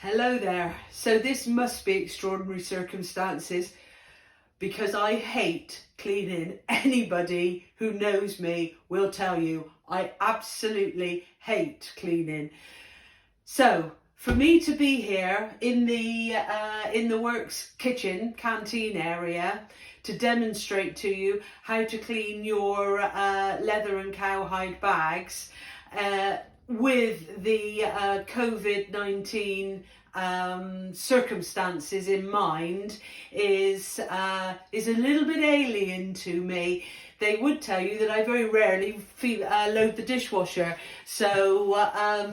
Hello there. So this must be extraordinary circumstances because I hate cleaning. Anybody who knows me will tell you I absolutely hate cleaning. So for me to be here in the works kitchen canteen area to demonstrate to you how to clean your leather and cowhide bags with the COVID-19 circumstances in mind is a little bit alien to me. They would tell you that I very rarely load the dishwasher, so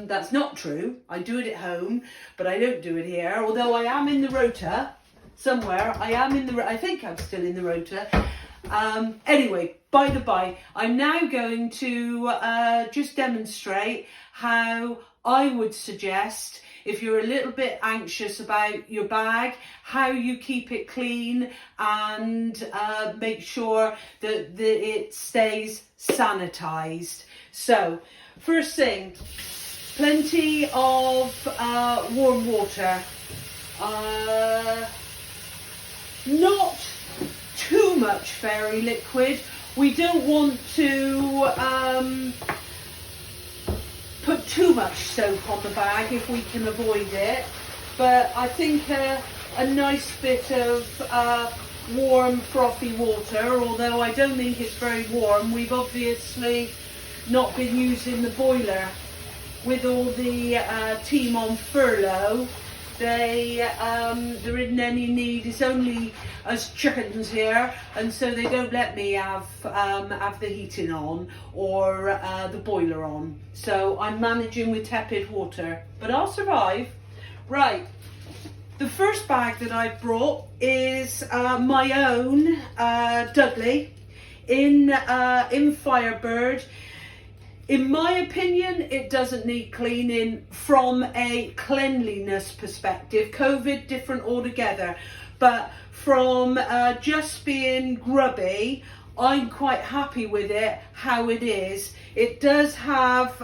that's not true. I do it at home, but I don't do it here. Although I am in the rota somewhere. I think I'm still in the rota. Anyway, by the by, I'm now going to just demonstrate how I would suggest, if you're a little bit anxious about your bag, how you keep it clean and make sure that it stays sanitized. So, first thing, plenty of warm water. Not too much fairy liquid. We don't want to put too much soap on the bag if we can avoid it, but I think a nice bit of warm frothy water, although I don't think it's very warm. We've obviously not been using the boiler. With all the team on furlough, there isn't any need. It's only us chickens here, and so they don't let me have the heating on or the boiler on. So I'm managing with tepid water, but I'll survive. Right, the first bag that I've brought is my own Dudley in Firebird. In my opinion, it doesn't need cleaning from a cleanliness perspective. COVID, different altogether. But from just being grubby, I'm quite happy with it, how it is. It does have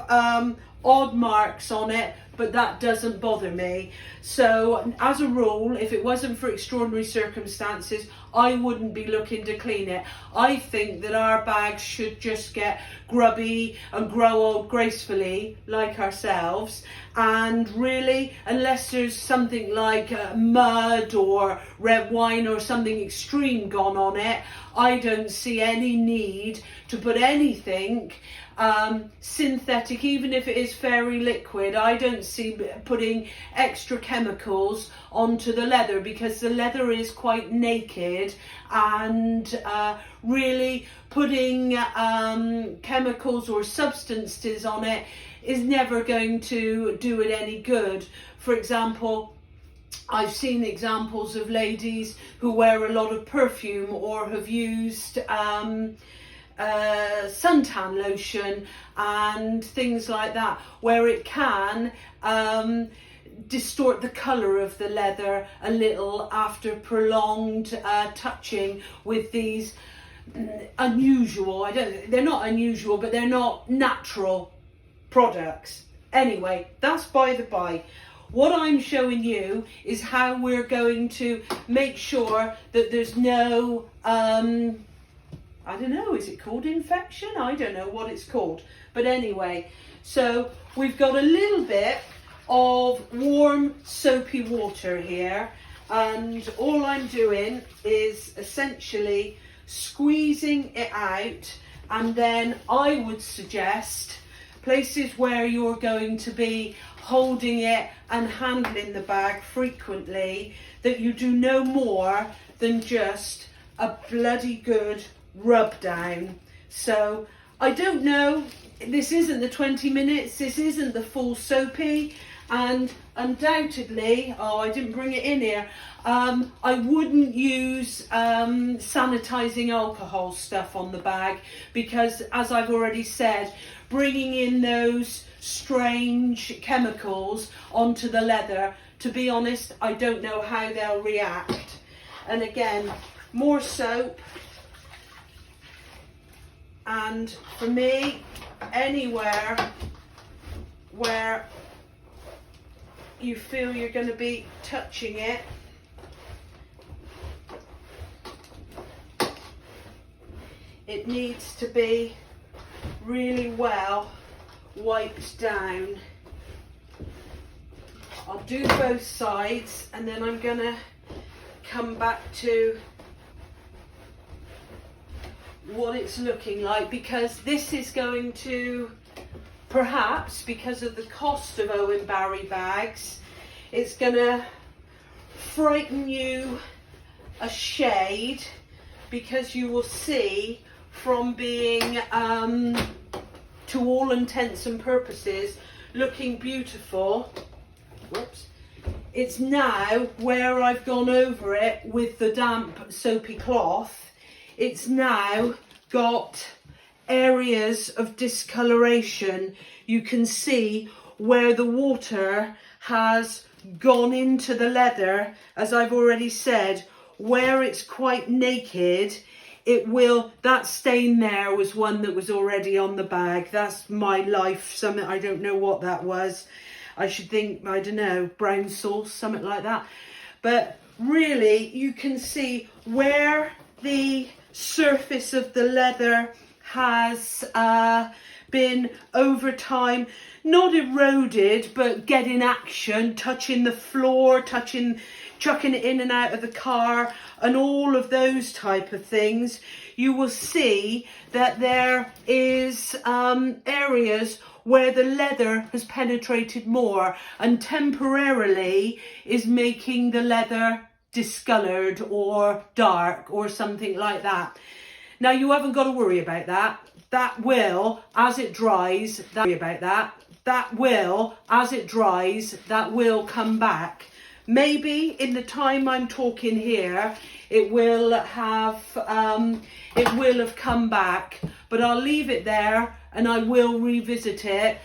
odd marks on it, but that doesn't bother me. So as a rule, if it wasn't for extraordinary circumstances, I wouldn't be looking to clean it. I think that our bags should just get grubby and grow old gracefully like ourselves, and really, unless there's something like mud or red wine or something extreme gone on it, I don't see any need to put anything synthetic, even if it is fairy liquid. I don't see putting extra chemicals onto the leather, because the leather is quite naked, and really putting chemicals or substances on it is never going to do it any good. For example, I've seen examples of ladies who wear a lot of perfume or have used suntan lotion and things like that, where it can distort the colour of the leather a little after prolonged touching with these unusual, they're not unusual, but they're not natural products. Anyway, that's by the by. What I'm showing you is how we're going to make sure that there's no I don't know, is it called infection? I don't know what it's called. But anyway, so we've got a little bit of warm soapy water here, and all I'm doing is essentially squeezing it out, and then I would suggest places where you're going to be holding it and handling the bag frequently, that you do no more than just a bloody good rub down. So I don't know, this isn't the 20 minutes, this isn't the full soapy, and undoubtedly, I didn't bring it in here, I wouldn't use sanitizing alcohol stuff on the bag, because as I've already said, bringing in those strange chemicals onto the leather, to be honest, I don't know how they'll react. And again, more soap. And for me, anywhere where you feel you're going to be touching it, it needs to be really well wiped down. I'll do both sides and then I'm going to come back to what it's looking like, because this is going to, perhaps because of the cost of Owen Barry bags, it's going to frighten you a shade, because you will see from being to all intents and purposes looking beautiful, whoops, it's now where I've gone over it with the damp soapy cloth, it's now got areas of discoloration. You can see where the water has gone into the leather. As I've already said, where it's quite naked, it will, that stain there was one that was already on the bag. That's my life, something, I don't know what that was. I should think, I don't know, brown sauce, something like that. But really, you can see where the surface of the leather has been over time, not eroded, but getting action, touching the floor, chucking it in and out of the car, and all of those type of things. You will see that there is areas where the leather has penetrated more and temporarily is making the leather discoloured or dark or something like that. Now, you haven't got to worry about that. That will, as it dries, that will come back. Maybe in the time I'm talking here, it will have come back, but I'll leave it there and I will revisit it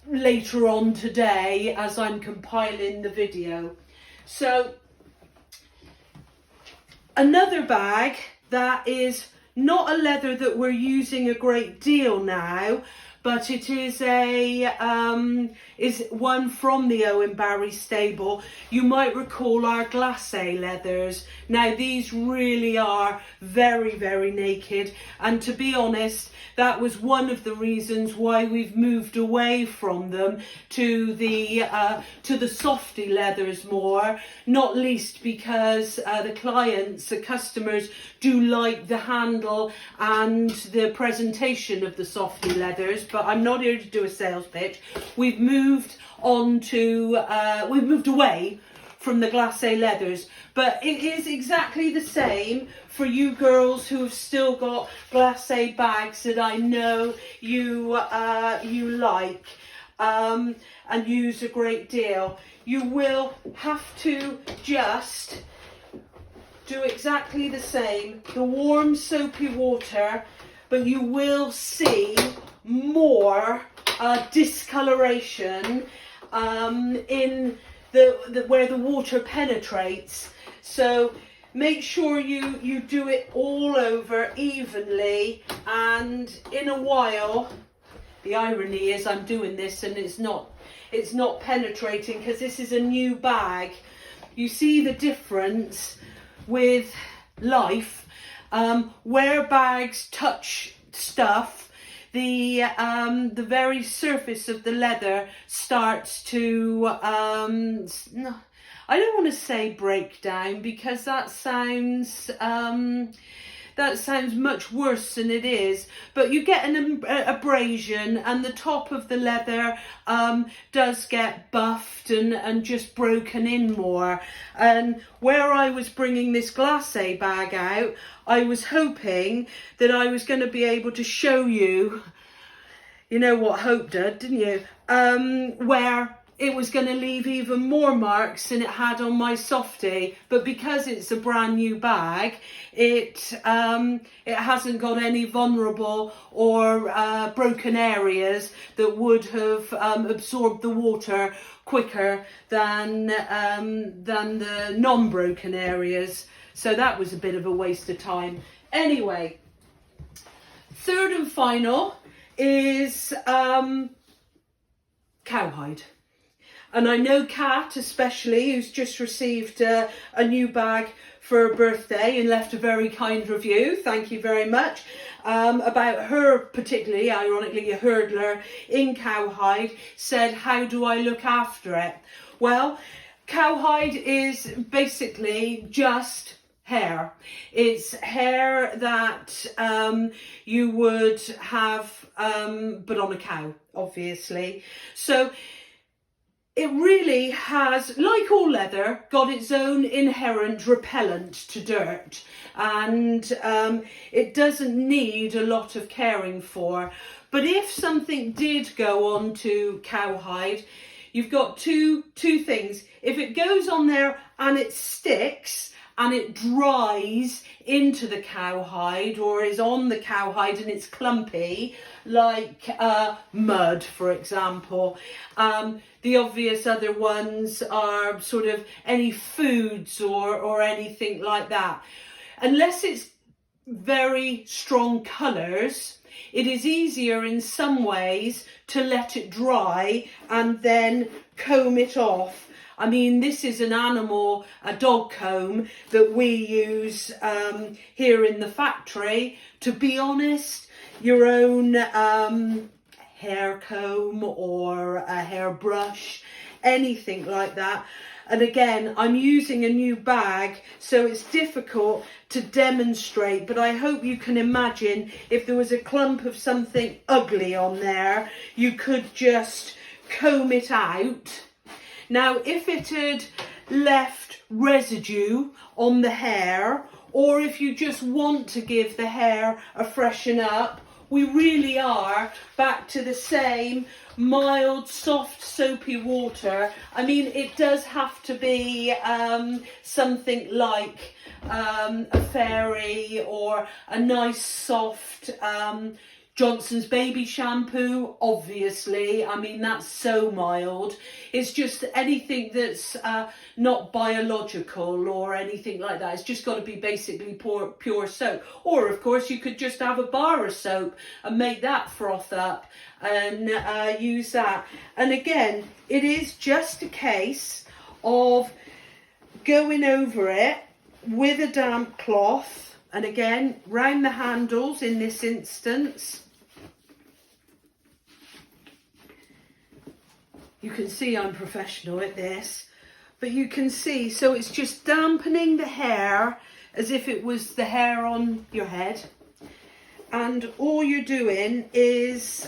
later on today as I'm compiling the video. So, another bag that is not a leather that we're using a great deal now, but it is is one from the Owen Barry stable. You might recall our glacé leathers. Now, these really are very, very naked, and to be honest, that was one of the reasons why we've moved away from them to the softy leathers more, not least because the clients, the customers, do like the handle and the presentation of the softy leathers. But I'm not here to do a sales pitch. We've moved away from the glacé leathers, but it is exactly the same for you girls who have still got glacé bags that I know you like and use a great deal. You will have to just do exactly the same, the warm soapy water, but you will see more discoloration in the where the water penetrates. So make sure you do it all over evenly, and in a while, the irony is I'm doing this and it's not penetrating because this is a new bag. You see the difference with life, where bags touch stuff, the very surface of the leather starts to I don't want to say break down, because that sounds much worse than it is, but you get an abrasion and the top of the leather does get buffed and just broken in more. And where I was bringing this glacé bag out, I was hoping that I was going to be able to show you, you know what hope did, didn't you, where it was going to leave even more marks than it had on my softie. But because it's a brand new bag, it hasn't got any vulnerable or broken areas that would have absorbed the water quicker than the non-broken areas. So that was a bit of a waste of time. Anyway, third and final is cowhide. And I know Kat especially, who's just received a new bag for her birthday and left a very kind review, thank you very much, about her particularly, ironically a hurdler in cowhide, said, how do I look after it? Well, cowhide is basically just hair. It's hair that you would have but on a cow, obviously. So it really has, like all leather, got its own inherent repellent to dirt, and it doesn't need a lot of caring for. But if something did go on to cowhide, you've got two things. If it goes on there and it sticks and it dries into the cowhide, or is on the cowhide and it's clumpy, like mud, for example. The obvious other ones are sort of any foods or anything like that. Unless it's very strong colours, it is easier in some ways to let it dry and then comb it off. I mean, this is an animal, a dog comb that we use here in the factory. To be honest, your own hair comb or a hairbrush, anything like that. And again, I'm using a new bag, so it's difficult to demonstrate, but I hope you can imagine if there was a clump of something ugly on there, you could just comb it out. Now, if it had left residue on the hair, or if you just want to give the hair a freshen up, we really are back to the same mild, soft, soapy water. I mean, it does have to be something like a fairy or a nice, soft Johnson's baby shampoo, obviously. I mean, that's so mild. It's just anything that's not biological or anything like that. It's just got to be basically pure soap. Or, of course, you could just have a bar of soap and make that froth up and use that. And again, it is just a case of going over it with a damp cloth. And again, round the handles in this instance. You can see I'm professional at this, but you can see, so it's just dampening the hair as if it was the hair on your head. And all you're doing is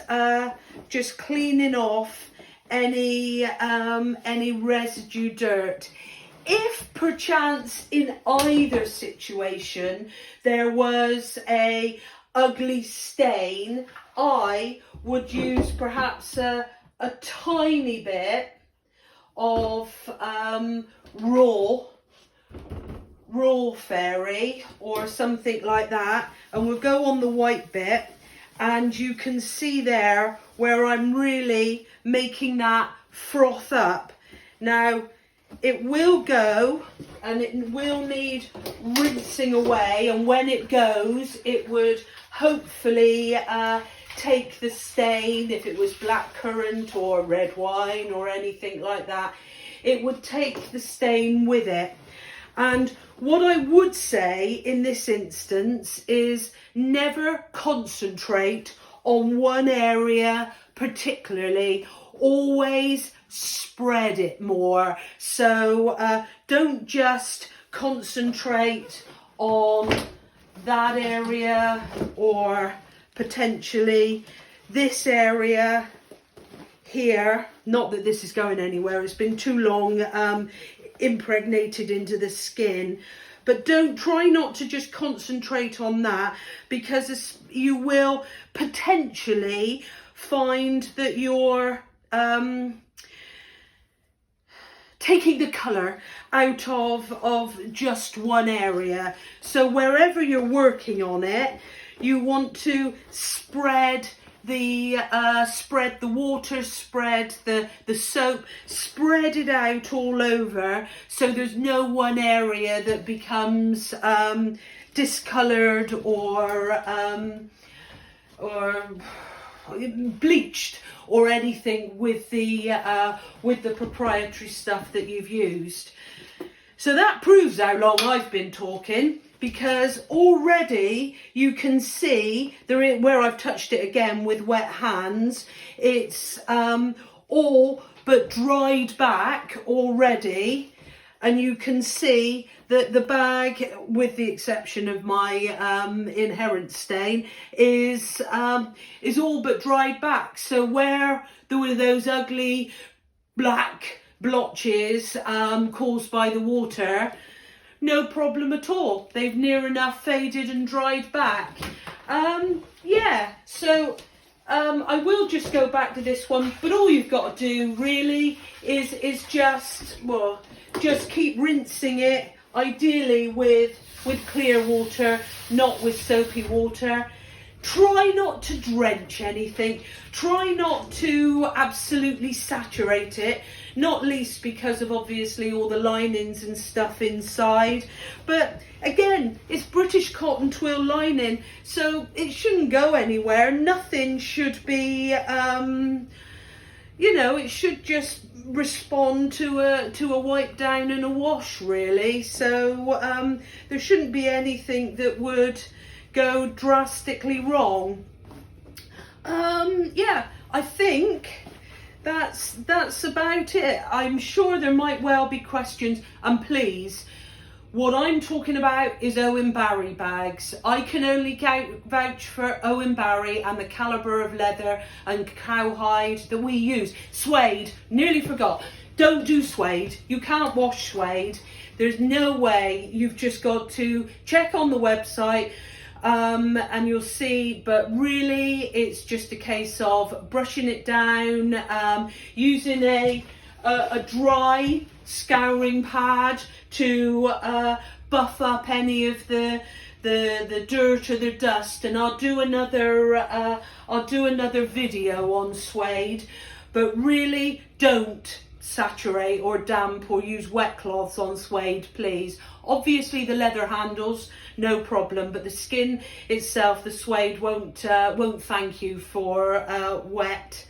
just cleaning off any residue dirt. If perchance in either situation there was a ugly stain, I would use perhaps a tiny bit of raw fairy or something like that, and we'll go on the white bit, and you can see there where I'm really making that froth up. Now, it will go and it will need rinsing away, and when it goes, it would hopefully take the stain. If it was blackcurrant or red wine or anything like that, it would take the stain with it. And what I would say in this instance is never concentrate on one area particularly, always spread it more. So don't just concentrate on that area or potentially this area here. Not that this is going anywhere, it's been too long impregnated into the skin, but try not to just concentrate on that, because you will potentially find that you're taking the colour out of just one area. So wherever you're working on it, you want to spread the water, spread the soap, spread it out all over, so there's no one area that becomes discoloured or bleached or anything with the proprietary stuff that you've used. So that proves how long I've been talking, because already you can see there, where I've touched it again with wet hands, it's all but dried back already, and you can see that the bag, with the exception of my inherent stain, is all but dried back. So where there were those ugly black blotches caused by the water, no problem at all. They've near enough faded and dried back. Yeah, so I will just go back to this one, but all you've got to do really is just keep rinsing it, ideally with clear water, not with soapy water. Try not to drench anything. Try not to absolutely saturate it, not least because of obviously all the linings and stuff inside. But again, it's British cotton twill lining, so it shouldn't go anywhere. Nothing should be, it should just respond to a wipe down and a wash, really. So there shouldn't be anything that would go drastically wrong. Yeah, I think that's about it. I'm sure there might well be questions, and please, what I'm talking about is Owen Barry bags. I can only vouch for Owen Barry and the calibre of leather and cowhide that we use. Suede, nearly forgot. Don't do suede. You can't wash suede. There's no way. You've just got to check on the website. And you'll see, but really it's just a case of brushing it down, using a dry scouring pad to buff up any of the dirt or the dust. And I'll do another video on suede, but really don't saturate or damp or use wet cloths on suede, please. Obviously the leather handles, no problem, but the skin itself, the suede won't thank you for wet.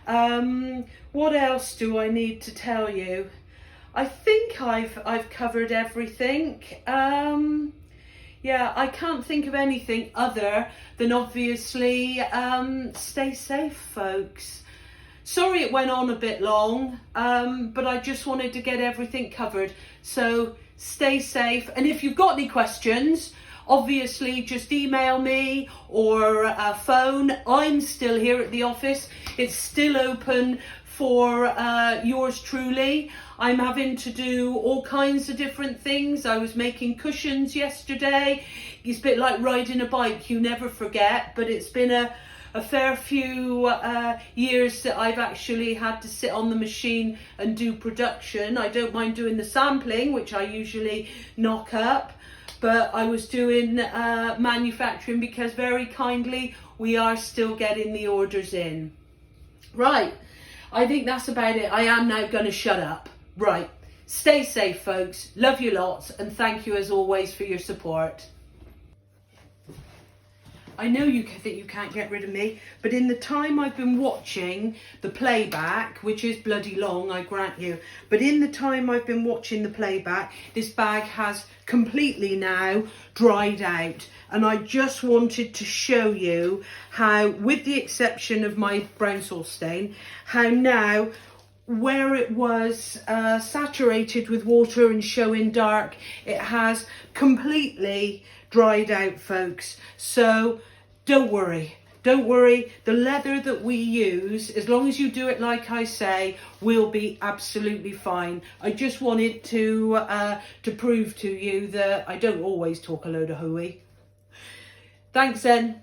What else do I need to tell you? I think I've covered everything. Yeah, I can't think of anything other than obviously stay safe, folks. Sorry it went on a bit long, but I just wanted to get everything covered. So stay safe, and if you've got any questions, obviously just email me or phone. I'm still here at the office. It's still open for yours truly. I'm having to do all kinds of different things. I was making cushions yesterday. It's a bit like riding a bike, you never forget, but it's been a fair few years that I've actually had to sit on the machine and do production. I don't mind doing the sampling, which I usually knock up, but I was doing manufacturing because very kindly we are still getting the orders in. Right, I think that's about it. I am now going to shut up. Right, stay safe, folks. Love you lots, and thank you as always for your support. I know you think you can't get rid of me, but in the time I've been watching the playback, which is bloody long, I grant you, but in the time I've been watching the playback, this bag has completely now dried out. And I just wanted to show you how, with the exception of my brown sauce stain, how now where it was saturated with water and showing dark, it has completely dried out, folks. So don't worry, the leather that we use, as long as you do it like I say, will be absolutely fine. I just wanted to prove to you that I don't always talk a load of hooey. Thanks then.